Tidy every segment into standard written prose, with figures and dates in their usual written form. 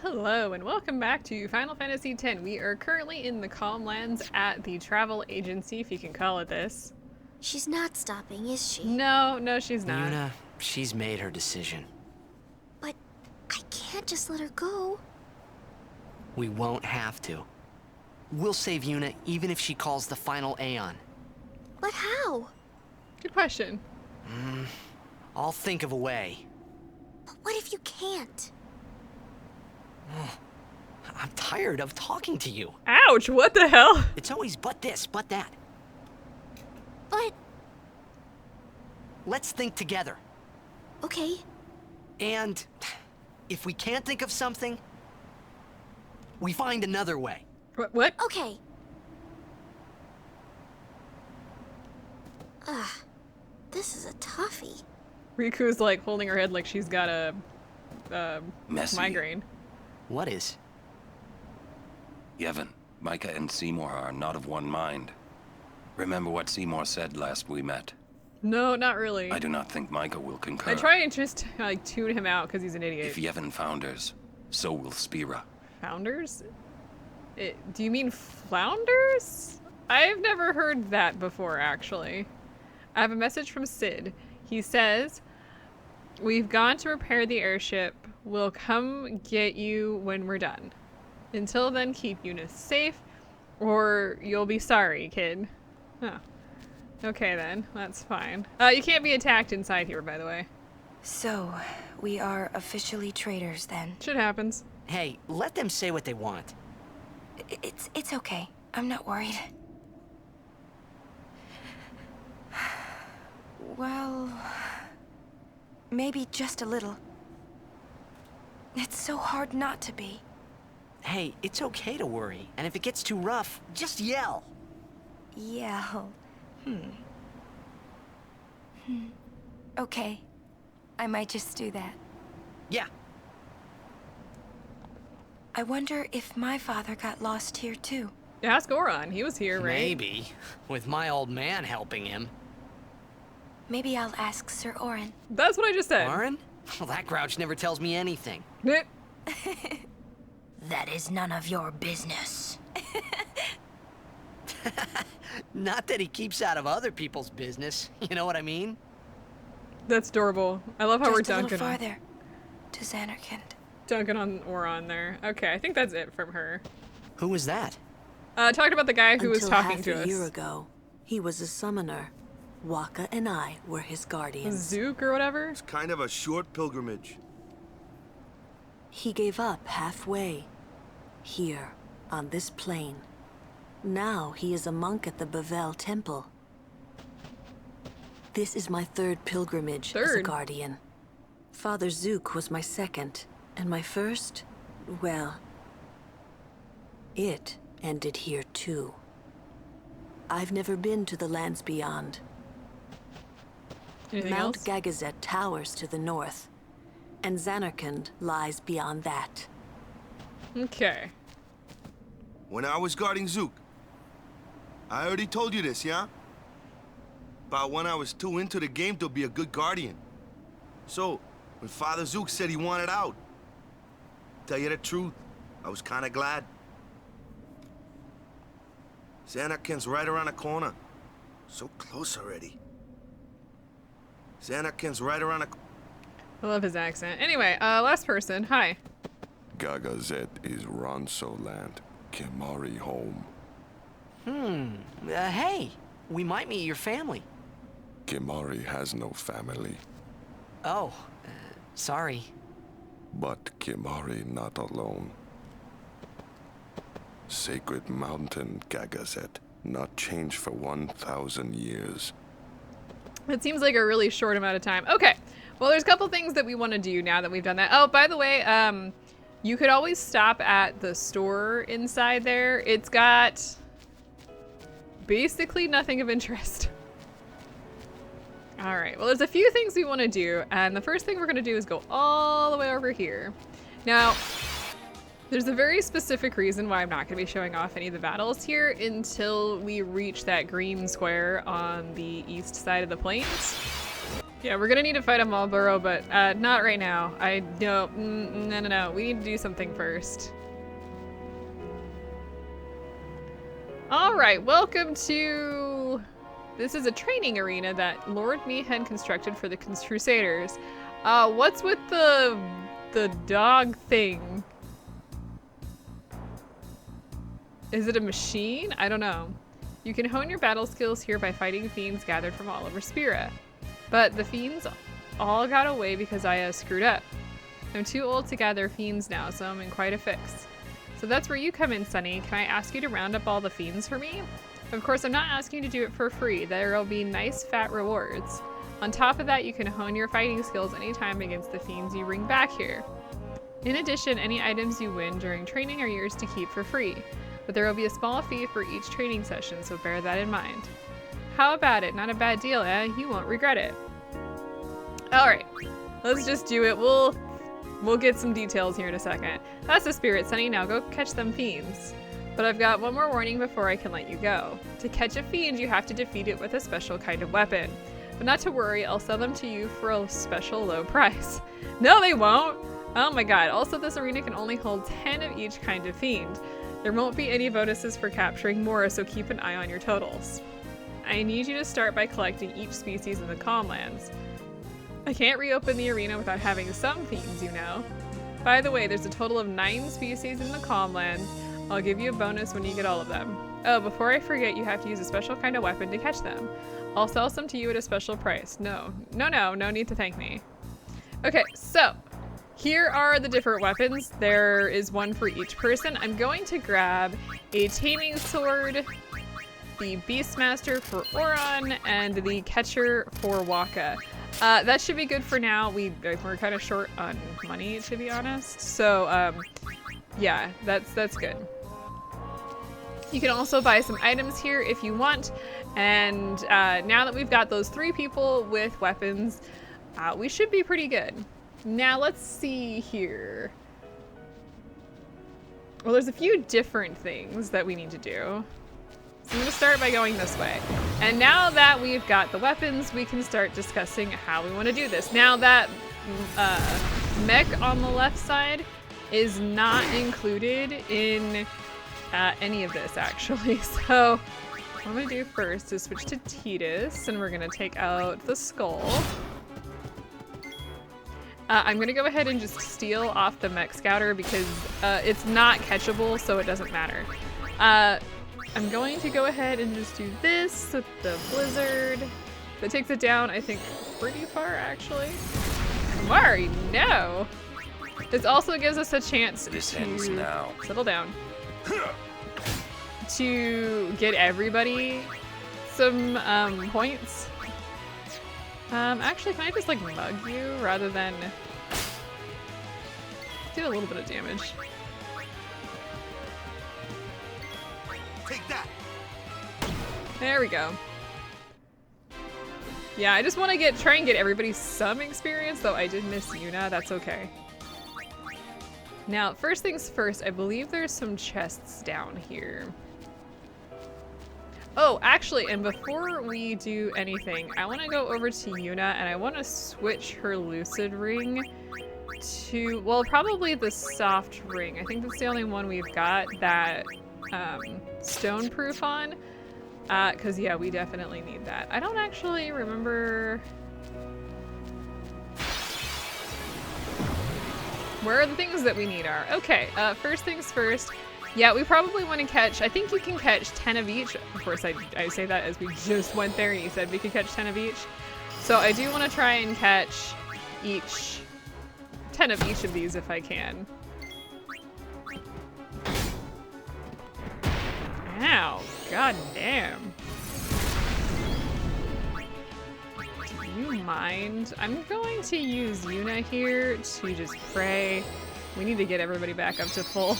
Hello and welcome back to Final Fantasy X. We are currently in the Calm Lands at the travel agency, if you can call it this. She's not stopping, is she? No, she's not. Yuna, she's made her decision. But I can't just let her go. We won't have to. We'll save Yuna even if she calls the final Aeon. But how? Good question. I'll think of a way. But what if you can't? I'm tired of talking to you. Ouch, what the hell? It's always but this, but that. But... Let's think together. Okay. And if we can't think of something, we find another way. What? Okay. This is a toughie. Riku's like holding her head like she's got a Messy. migraine. What is? Yevon, Micah and Seymour are not of one mind. Remember what Seymour said last we met? No, not really. I do not think Micah will concur. I try and just like tune him out because he's an idiot. If Yevon founders, so will Spira. Founders? Do you mean flounders? I've never heard that before, actually. I have a message from Sid. He says, "We've gone to repair the airship. We'll come get you when we're done. Until then, keep Yuna safe, or you'll be sorry, kid." Huh. Okay then, that's fine. You can't be attacked inside here, by the way. So, we are officially traitors then. Shit happens. Hey, let them say what they want. It's okay. I'm not worried. Well, maybe just a little. It's so hard not to be. Hey, it's okay to worry. And if it gets too rough, just yell. Yeah. Okay. I might just do that. Yeah. I wonder if my father got lost here too. Ask Goron. He was here, right? Maybe. With my old man helping him. Maybe I'll ask Sir Orin. That's what I just said. Warren? Well, that grouch never tells me anything. Nip. That is none of your business. Not that he keeps out of other people's business. You know what I mean? That's adorable. I love how Just we're a little dunking farther to Xanarkand. dunking on Oron there. Okay, I think that's it from her. Who was that? Talked about the guy who was Until talking half to a us. year ago, he was a summoner. Waka and I were his guardians. Zook or whatever? It's kind of a short pilgrimage. He gave up halfway. Here, on this plain. Now he is a monk at the Bavel Temple. This is my third pilgrimage as a Third? guardian. Father Zook was my second, and my first, well, it ended here too. I've never been to the lands beyond. Anything Mount else? Gagazet towers to the north, and Xanarkand lies beyond that. Okay. When I was guarding Zook, I already told you this, yeah? About when I was too into the game to be a good guardian. So, when Father Zook said he wanted out, tell you the truth, I was kind of glad. Xanarkand's right around the corner. So close already. Xanarkand's right around the I love his accent. Anyway, last person. Hi. Gagazet is Ronso land, Kimari home. Hey, we might meet your family. Kimari has no family, Oh, sorry. but Kimari not alone. Sacred mountain, Gagazet, not changed for 1,000 years. It seems like a really short amount of time. Okay. Well, there's a couple things that we want to do now that we've done that. Oh, by the way, you could always stop at the store inside there. It's got basically nothing of interest. All right. Well, there's a few things we want to do, and the first thing we're going to do is go all the way over here. Now, there's a very specific reason why I'm not going to be showing off any of the battles here until we reach that green square on the east side of the plains. Yeah, we're gonna need to fight a Marlboro, but not right now. No. We need to do something first. All right, welcome to... This is a training arena that Lord Meehan constructed for the Crusaders. What's with the dog thing? Is it a machine? I don't know. You can hone your battle skills here by fighting fiends gathered from all over Spira. But the fiends all got away because I screwed up. I'm too old to gather fiends now, so I'm in quite a fix. So that's where you come in, Sunny. Can I ask you to round up all the fiends for me? Of course, I'm not asking you to do it for free. There'll be nice fat rewards. On top of that, you can hone your fighting skills anytime against the fiends you bring back here. In addition, any items you win during training are yours to keep for free. But there will be a small fee for each training session, so bear that in mind. How about it? Not a bad deal, eh? You won't regret it. Alright, let's just do it. We'll get some details here in a second. That's the spirit, Sunny. Now go catch them fiends. But I've got one more warning before I can let you go. To catch a fiend, you have to defeat it with a special kind of weapon. But not to worry, I'll sell them to you for a special low price. No, they won't! Oh my god. Also, this arena can only hold 10 of each kind of fiend. There won't be any bonuses for capturing more, so keep an eye on your totals. I need you to start by collecting each species in the Calmlands. I can't reopen the arena without having some fiends, you know. By the way, there's a total of 9 species in the Calmlands. I'll give you a bonus when you get all of them. Oh, before I forget, you have to use a special kind of weapon to catch them. I'll sell some to you at a special price. No need to thank me. Okay, so here are the different weapons. There is one for each person. I'm going to grab a taming sword, the Beastmaster for Oron, and the Catcher for Waka. That should be good for now. We're kind of short on money, to be honest. So, yeah, that's good. You can also buy some items here if you want. And now that we've got those 3 people with weapons, we should be pretty good. Now let's see here. Well, there's a few different things that we need to do. So I'm gonna start by going this way. And now that we've got the weapons, we can start discussing how we want to do this. Now that mech on the left side is not included in any of this, actually. So what I'm gonna do first is switch to Tidus, and we're gonna take out the skull. I'm gonna go ahead and just steal off the mech scouter because it's not catchable, so it doesn't matter. I'm going to go ahead and just do this with the blizzard. That takes it down, I think, pretty far, actually. Mari, no! This also gives us a chance This to ends now. settle down. To get everybody some points. Actually, can I just like mug you rather than do a little bit of damage? Take that. There we go. Yeah, I just want to try and get everybody some experience, though I did miss Yuna. That's okay. Now, first things first, I believe there's some chests down here. Oh, actually, and before we do anything, I want to go over to Yuna and I want to switch her lucid ring to, well, probably the soft ring. I think that's the only one we've got that stone proof on. Because, yeah, we definitely need that. I don't actually remember where the things that we need are. Okay, first things first. Yeah, we probably want to catch, I think you can catch 10 of each. Of course, I say that as we just went there and he said we could catch 10 of each. So I do want to try and catch 10 of each of these if I can. Ow, god damn. Do you mind? I'm going to use Yuna here to just pray. We need to get everybody back up to full.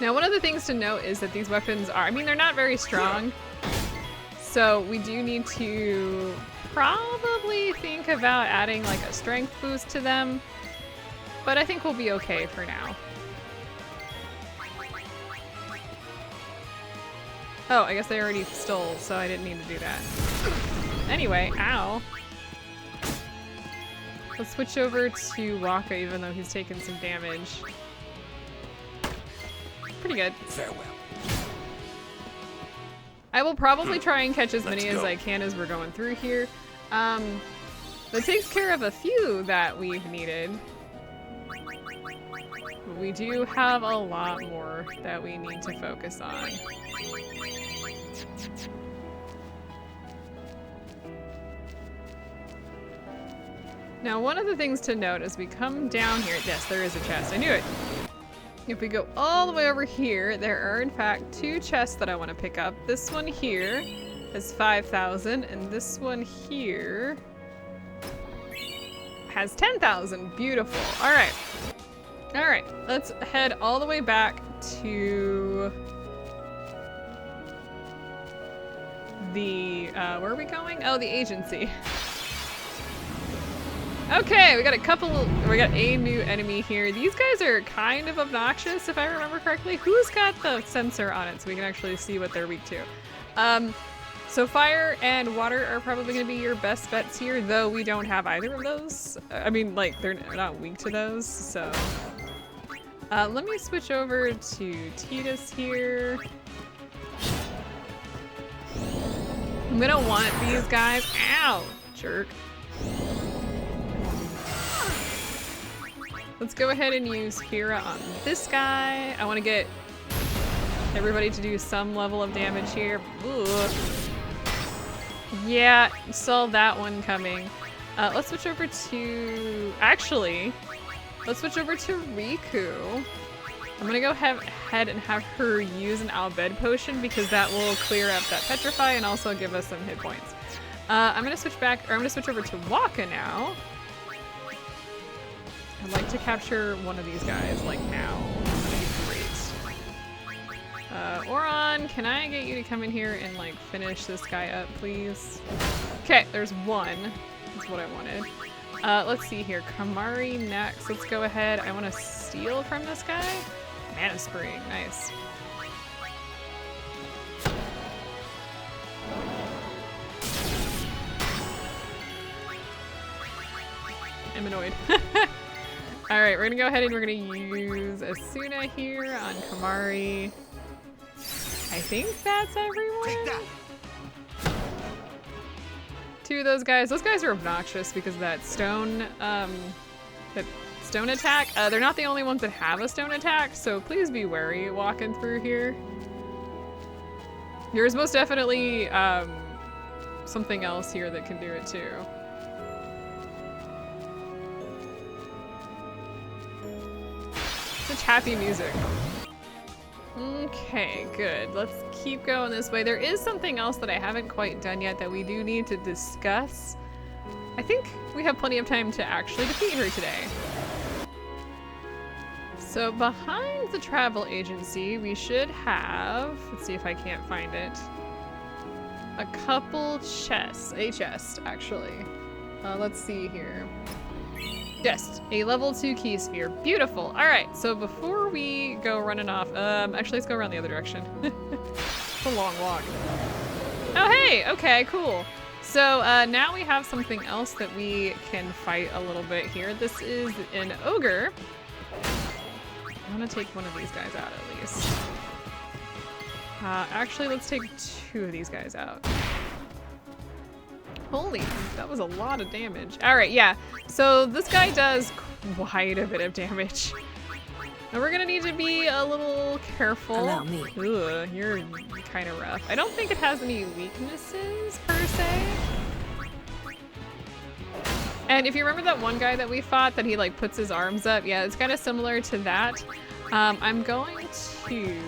Now, one of the things to note is that these weapons are, I mean, they're not very strong. So we do need to probably think about adding like a strength boost to them. But I think we'll be okay for now. Oh, I guess they already stole, so I didn't need to do that. Anyway, ow. Let's switch over to Waka, even though he's taken some damage. Pretty good. Farewell. I will probably try and catch as many as I can as we're going through here. That takes care of a few that we've needed. But we do have a lot more that we need to focus on. Now, one of the things to note as we come down here, yes, there is a chest. I knew it. If we go all the way over here, there are in fact 2 chests that I want to pick up. This one here has 5,000, and this one here has 10,000. Beautiful. All right. All right. Let's head all the way back to the, where are we going? Oh, the agency. Okay, we got a new enemy here. These guys are kind of obnoxious, if I remember correctly. Who's got the sensor on it so we can actually see what they're weak to? So fire and water are probably gonna be your best bets here, though we don't have either of those. I mean, like, they're not weak to those, so. Let me switch over to Tidus here. I'm gonna want these guys. Ow, jerk. Let's go ahead and use Hira on this guy. I want to get everybody to do some level of damage here. Ooh. Yeah, saw that one coming. Let's switch over to... Actually, let's switch over to Riku. I'm gonna go ahead and have her use an Albed potion because that will clear up that Petrify and also give us some hit points. I'm gonna switch over to Waka now. I'd like to capture one of these guys, like now. That'd be great. Oron, can I get you to come in here and like finish this guy up, please? Okay, there's one. That's what I wanted. Let's see here. Kamari next. Let's go ahead. I want to steal from this guy. Mana Spring, nice. I'm annoyed. Alright, we're gonna go ahead and we're gonna use Asuna here on Kamari. I think that's everyone. Take that. 2 of those guys. Those guys are obnoxious because of that stone attack. They're not the only ones that have a stone attack, so please be wary walking through here. There's most definitely something else here that can do it too. Such happy music. Okay, good. Let's keep going this way. There is something else that I haven't quite done yet that we do need to discuss. I think we have plenty of time to actually defeat her today. So behind the travel agency, we should have, let's see if I can't find it, a couple chests, a chest actually. Let's see here. Yes, a level 2 key sphere. Beautiful. All right, so before we go running off, actually let's go around the other direction. It's a long walk. Oh, hey, okay, cool. So now we have something else that we can fight a little bit here. This is an ogre. I want to take one of these guys out at least. Actually, let's take 2 of these guys out. Holy, that was a lot of damage. All right, yeah. So this guy does quite a bit of damage. And we're gonna need to be a little careful. Allow me. Ugh, you're kind of rough. I don't think it has any weaknesses per se. And if you remember that one guy that we fought that he like puts his arms up, yeah, it's kind of similar to that. I'm going to...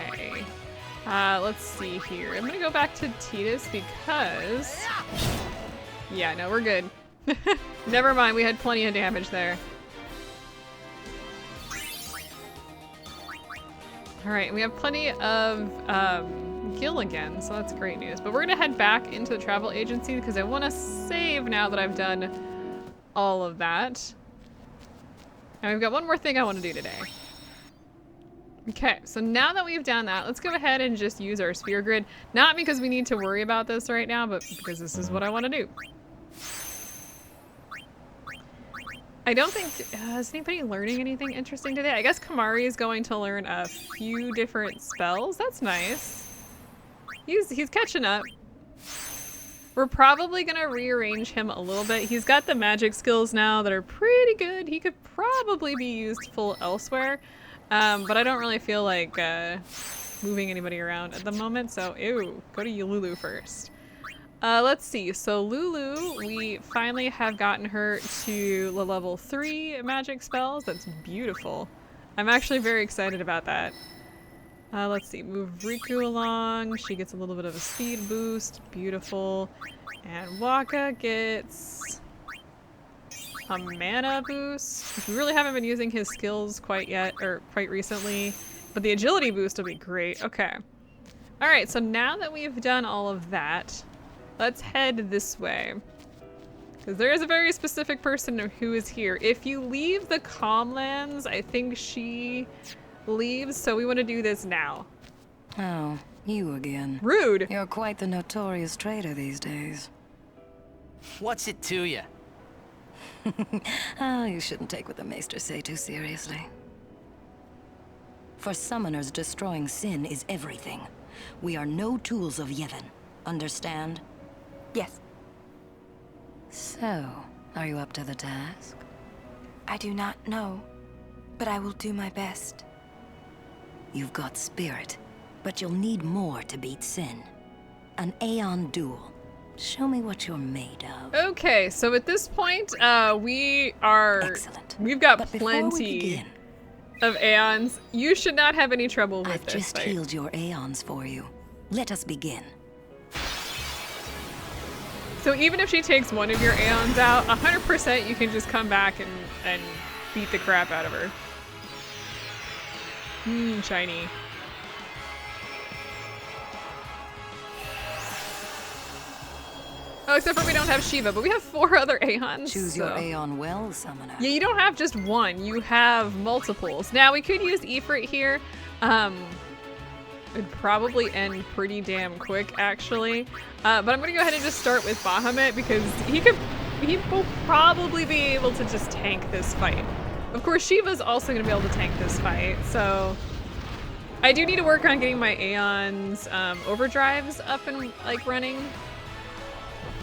Okay. Let's see here. I'm gonna go back to Tidus because... Yeah, no, we're good. Never mind, we had plenty of damage there. Alright, we have plenty of Gil again, so that's great news. But we're gonna head back into the travel agency because I want to save now that I've done all of that. And we've got one more thing I want to do today. Okay, so now that we've done that, let's go ahead and just use our sphere grid. Not because we need to worry about this right now, but because this is what I want to do. I don't think, is anybody learning anything interesting today? I guess Kamari is going to learn a few different spells. That's nice. He's catching up. We're probably gonna rearrange him a little bit. He's got the magic skills now that are pretty good. He could probably be used full elsewhere, but I don't really feel like moving anybody around at the moment. So, ew, go to Lulu first. Let's see. So Lulu, we finally have gotten her to the level 3 magic spells. That's beautiful. I'm actually very excited about that. Let's see. Move Riku along. She gets a little bit of a speed boost. Beautiful. And Waka gets a mana boost. We really haven't been using his skills quite yet, or quite recently. But the agility boost will be great. Okay. Alright, so now that we've done all of that, let's head this way. Because there is a very specific person who is here. If you leave the Calmlands, I think she leaves, so we want to do this now. Oh, you again. Rude! You're quite the notorious traitor these days. What's it to you? Ah, you shouldn't take what the Maester say too seriously. For summoners, destroying sin is everything. We are no tools of Yevon. Understand? Yes, So, are you up to the task? I do not know, but I will do my best. You've got spirit, but you'll need more to beat sin. An Aeon duel. Show me what you're made of. Okay, so at this point, we've got But before we plenty begin, of Aeons. You should not have any trouble with I've this just fight. healed your Aeons for you. Let us begin. So even if she takes one of your Aeons out, 100% you can just come back and beat the crap out of her. Shiny. Oh, except for we don't have Shiva, but we have 4 other Aeons. Choose your Aeon well, Summoner. Yeah, you don't have just one, you have multiples. Now, we could use Ifrit here. It'd probably end pretty damn quick, actually. But I'm gonna go ahead and just start with Bahamut because he will probably be able to just tank this fight. Of course, Shiva's also gonna be able to tank this fight, so I do need to work on getting my Aeon's overdrives up and like running.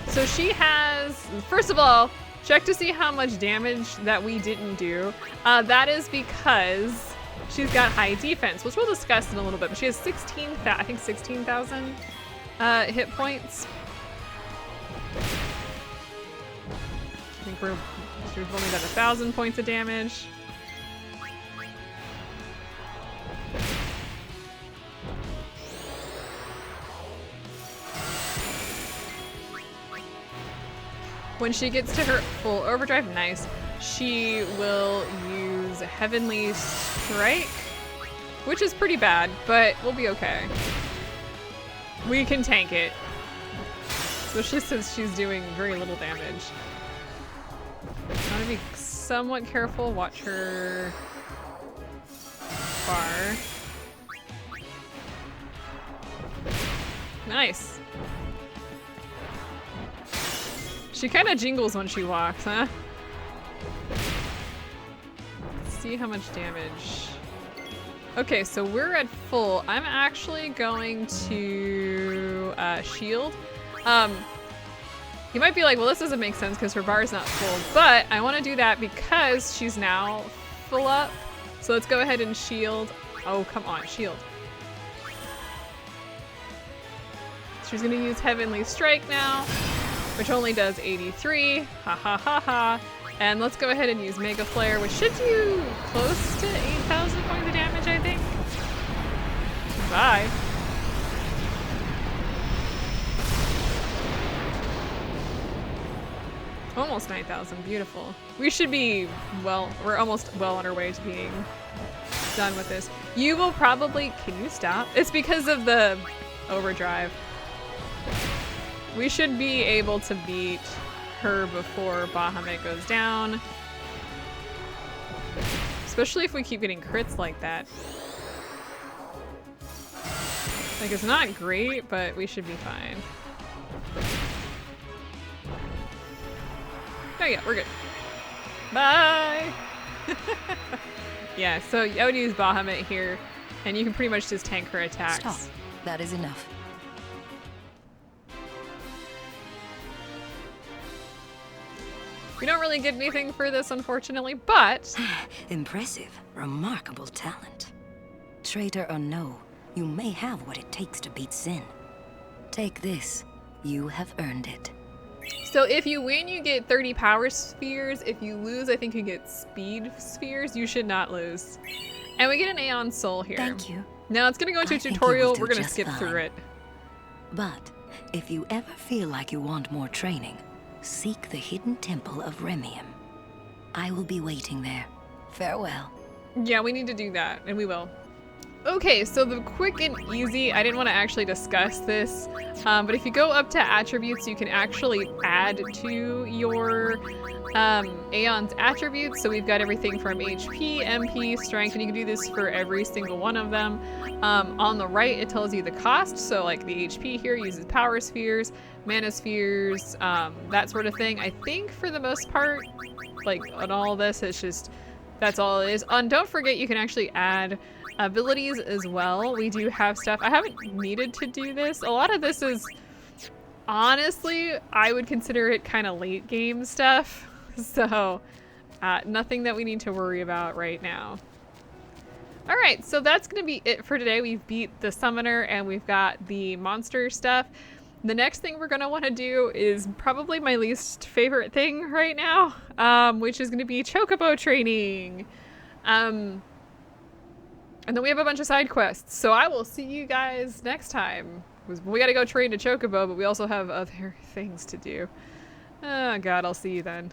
So she has, first of all, check to see how much damage that we didn't do. That is because she's got high defense, which we'll discuss in a little bit, but she has 16,000 hit points. I think we've only got 1,000 points of damage. When she gets to her full overdrive, nice, she will use Heavenly Strike, which is pretty bad, but we'll be okay. We can tank it, especially since she's doing very little damage. I want to be somewhat careful, watch her bar. Nice. She kind of jingles when she walks, huh? Let's see how much damage. Okay, so we're at full. I'm actually going to shield. You might be like, well, this doesn't make sense because her bar is not full, but I want to do that because she's now full up. So let's go ahead and shield. Oh, come on, shield. She's gonna use Heavenly Strike now, which only does 83. Ha ha ha ha. And let's go ahead and use Mega Flare, which should do close to 8,000 points of damage, I think. Bye. Almost 9,000, beautiful. We should be, well, we're almost well on our way to being done with this. You will probably, can you stop? It's because of the overdrive. We should be able to beat her before Bahamut goes down. Especially if we keep getting crits like that. Like, it's not great, but we should be fine. Oh yeah, we're good. Bye! Yeah, so I would use Bahamut here, and you can pretty much just tank her attacks. Stop. That is enough. We don't really get anything for this, unfortunately, but... Impressive. Remarkable talent. Traitor or no, you may have what it takes to beat Sin. Take this. You have earned it. So if you win, you get 30 power spheres. If you lose, I think you get speed spheres. You should not lose. And we get an Aeon Soul here. Thank you. Now it's going to go into a I think you tutorial. will do We're going to just skip through fine. it. But if you ever feel like you want more training, seek the hidden temple of Remium. I will be waiting there. Farewell. Yeah, we need to do that, and we will. Okay, so the quick and easy, I didn't want to actually discuss this, but if you go up to attributes, you can actually add to your Aeon's attributes. So we've got everything from HP, MP, strength, and you can do this for every single one of them. On the right, it tells you the cost. So like the HP here uses power spheres, mana spheres, that sort of thing. I think for the most part, like on all this, it's just, that's all it is. And don't forget, you can actually add abilities as well. We do have stuff. I haven't needed to do this. A lot of this is, honestly, I would consider it kind of late game stuff. So nothing that we need to worry about right now. All right, so that's going to be it for today. We've beat the summoner and we've got the monster stuff. The next thing we're going to want to do is probably my least favorite thing right now, which is going to be chocobo training. And then we have a bunch of side quests. So I will see you guys next time. We got to go train a chocobo, but we also have other things to do. Oh God, I'll see you then.